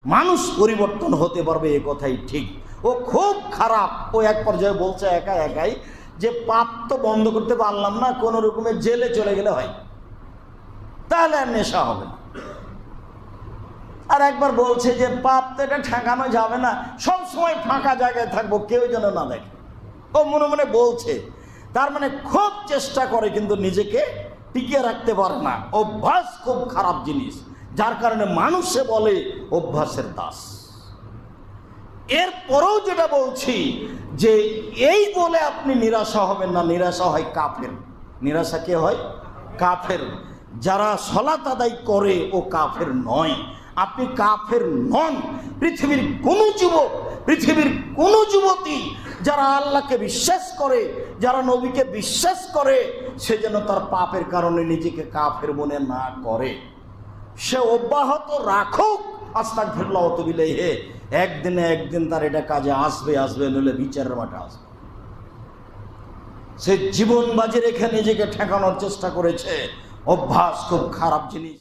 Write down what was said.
মানুষ পরিবর্তন হতে পারবে এ কথাই ঠিক। ও খুব খারাপ। ও এক পর্যায়ে বলছে একাই যে পাপ তো বন্ধ করতে পারলাম না, কোনো রকমে জেলে চলে গেলে হয়, তাহলে আর নেশা হবে না। আর একবার বলছে যে পাপ তো এটা ঠেকানো যাবে না, সব সময় ফাঁকা জায়গায় থাকবো, কেউ যেন না দেখে। ও মনে মনে বলছে, তার মানে খুব চেষ্টা করে কিন্তু নিজেকে টিকিয়ে রাখতে পারে না। অভ্যাস খুব খারাপ জিনিস, যার কারণে মানুষে বলে অভ্যাসের দাস। এরপরেও যেটা বলছি যে এই বলে আপনি নিরাশা হবেন না, নিরাশা হয় কাফের। নিরাশা কে হয়? কাফের। যারা সালাত আদায় করে ও কাফের নয়। আপনি কাফের নন। পৃথিবীর কোনো যুবক, পৃথিবীর কোনো যুবতী যারা আল্লাহকে বিশ্বাস করে, যারা নবীকে বিশ্বাস করে, সে যেন তার পাপের কারণে নিজেকে কাফের মনে না করে। সে অব্যাহত রাখুক আস্তাগফিরুল্লাহ ওয়া তুবু ইলাইহি, একদিন তার এটা কাজে আসবে, নইলে বিচারের মাঠে আসবে। সে জীবন বাজি রেখে নিজেকে ঠেকানোর চেষ্টা করেছে। অভ্যাস খুব খারাপ জিনিস।